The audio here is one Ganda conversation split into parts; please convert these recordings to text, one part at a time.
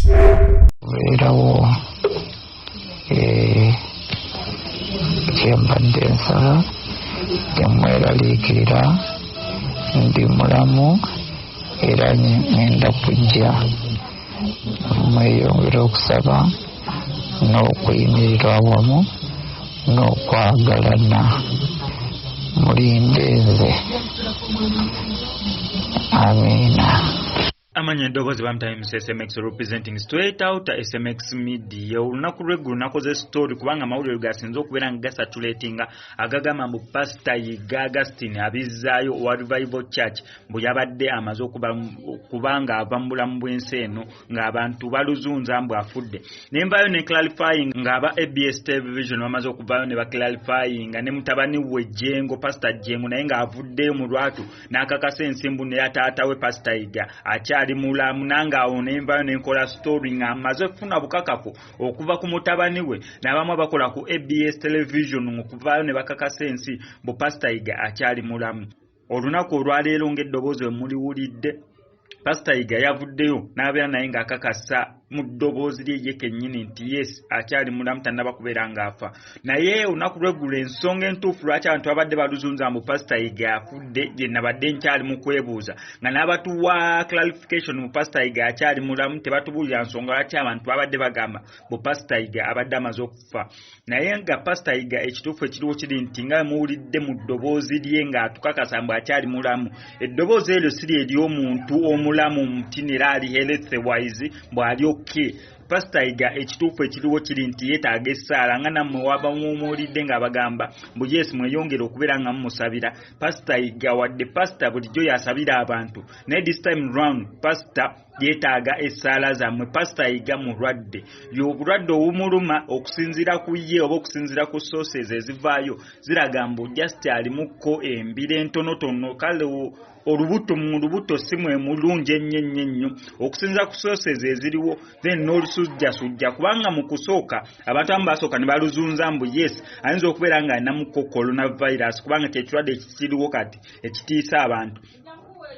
Kubeerawo kyembadde nsaba temweraliikirira ndi mulamu era ngenda kujja mweyongera okusaba n'okuyimirira awamu n'okwagalana mulindeeze. Amiina. Amanya eddoboozi bamutimes SMX representing straight out SMX media. Olunaku lw'eggulu nakoze story kubanga amawulire gasinze okubeera nga gasatulatinga agagamba mbu Pastor Yiga Augustine abizzaayo owa Revival Church mbu yabadde amaze kubanga ava mu bulamu bw'ensi eno ng'abantu baluzunza mbu afudde. Nenvayo ne clarifying ng'aba ABS television bamaze okuvaayo ne baclarifying ne mutabani we Jengo Pastor Jengo naye ng'avuddeyo mu lwatu n'akakasa ensimbu ne yataata we Pastor Yiga akyali mulamu nanga awo nenvayo nenkola story nga amaze okufuna bukakafu okuva ku mutabani we n'abamu abakola ku ABS television okuvaayo ne bakakasa ensi bu Pastor Yiga akyali mulamu. Olunaku olwaleero ng'eddoboozi we muliwulidde Pastor Yiga yavuddeyo n'abeera naye ng'akakasa mu ddoboozi lye ye kennyini nti yes akyali mulamu tannaba kubeera ng'afa. Naye olunaku lw'eggulu ensonga entuufu lwaki abantu babadde baluzunza mu Pastor Yiga afudde gye nabadde nkyali mu kwebuuza nga n'abatuwa clarification mu Pastor Yiga akyali mulamu tebatubuulira nsonga lwaki abantu babadde bagamba bu Pastor Yiga abadde amaze okufa. Naye nga Pastor Yiga ekituufu ekiriwo kiri nti nga muwulidde mu ddoboozi lye ng'atukakasa mbu akyali mulamu, eddoboozi eryo si ly'omuntu omulamu mutini era ali health wise bw'ali Pastor Yiga ekituufu ekiriwo kiri nti yeetaaga essaala nga nammwe waba muwulidde ng'abagamba mbu yes mweyongere okubeera nga mumusabira. Pastor Yiga wadde pastor bulijjo yasabira abantu naye this time round pastor yeetaaga essaala zammwe. Pastor Yiga mulwadde y'obulwadde obumuluma okusinziira ku ye oba okusinziira ku sources ezivaayo ziraga mbu just alimukko embira entonotono kale olubuto mu lubuto si mwe mulungi ennyo okusinza ku sources eziriwo then n'olusujjasujja kubanga mu kusooka abantu abamu basooka ne baluzunza mbu yes ayinza okubeera nga alina mu coronavirus kubanga kyekirwadde ekikiriwo kati ekitiisa abantu.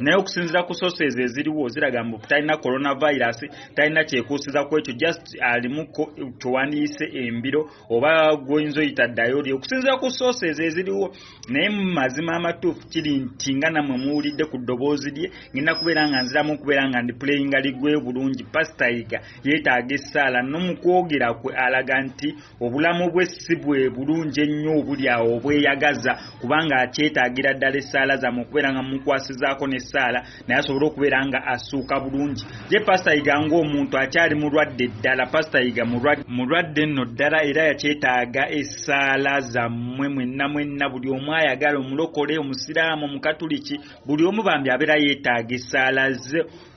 Naye okusinziira ku sources eziriwo ziraga mbu talina coronavirus talina kyekuusiza ku ekyo just alimuko tuwandiise embiro oba goyinza oyita diary okusinziira ku sources eziriwo. Naye mu mazima amatuufu kiri nti nga nammwe muwulidde ku ddoboozi lye ngenda kubeera nga nziramu okubeera nga ndi playinga ligwe bulungi. Pastor Yiga yeetaaga essaala n'omukwogera kwe alaga nti obulamu bwe si bwe bulungi ennyo obuli awo obweyagaza kubanga akyetaagira ddala essaala zammwe okubeera nga mukwasizaako n'essaala naye asobole okubeera nga asuuka bulungi. Ye Pastor Yiga ng'omuntu akyali mulwadde ddala. Pastor Yiga mulwadde nno ddala era yakyetaaga essaala zammwe mwenna buli omu ayagala omulokole omusiraamu omukatuliki buli omu bambi abeera yeetaaga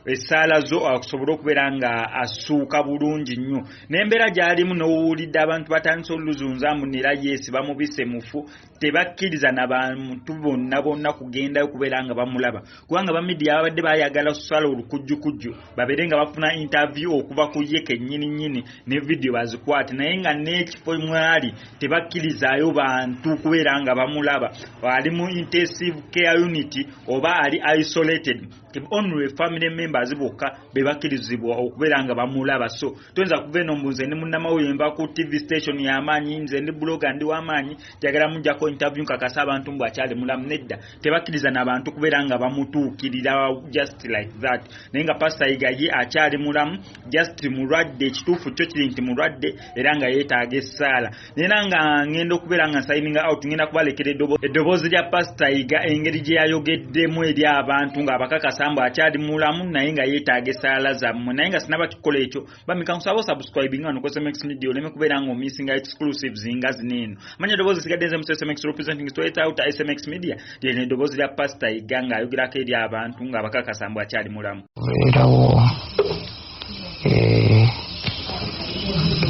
essaala zo akusobole okubeera nga asuuka bulungi nnyo. N'embeera gy'alimu n'owulidde abantu batandise oluzunza mbu nera yeesi bamubise mufu tebakkiriza n'abantu bonna kugendayo kubeera nga bamulaba kubanga bamidiya babadde bayagala kusala olukujjukujju babeere nga bafuna interview okuva ku ye kennyini ne video bazikwate naye nga n'ekifo mwali tebakkirizaayo bantu kubeera nga bamulaba. Ali mu intensive care unit oba ali isolated only family members bokka bebakkirizibwa okubeera nga bamulaba. So tuyinza kuva eno mbuze ne munnamawulire mba ku TV station y'amaanyi nze ndi blogger ndi w'amaanyi njagala mujjako interview nkakasa abantu mbu akyali mulamu nedda tebakkiriza n'abantu kubeera nga bamutuukirira just like that. Naye nga Pastor Yiga ye akyali mulamu just mulwadde ekituufu kyo kiri nti mulwadde era nga yeetaaga essaala. Nera nga ngenda okubeera nga signing out ngenda kubalekera eddoboozi lya Pastor Yiga engeri gye yayogeddemu eri abantu ng'abakakasa mbu akyali mulamu naye nga yeetaaga essaala zammwe. Naye nga sinaba kikola ekyo bamika nsaba subscribing wano ku SMX Media oleme kubeera nga omissinga exclusives nga zineeno. Manya eddoboozi sigadde nze mu SMX representing straight out SMX Media lyeno eddoboozi lya Pastor Yiga ng'ayogerako eri abantu ng'abakakasa mbu akyali mulamu. Kubeerawo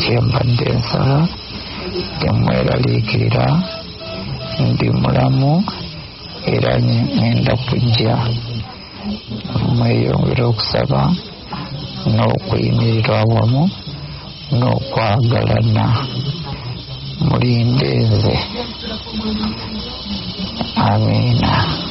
kyembadde nsaba temweraliikirira ndi mulamu era ngenda kujja mweyongera okusaba n'okuyimirira awamu n'okwagalana mulindeeze. Amiina.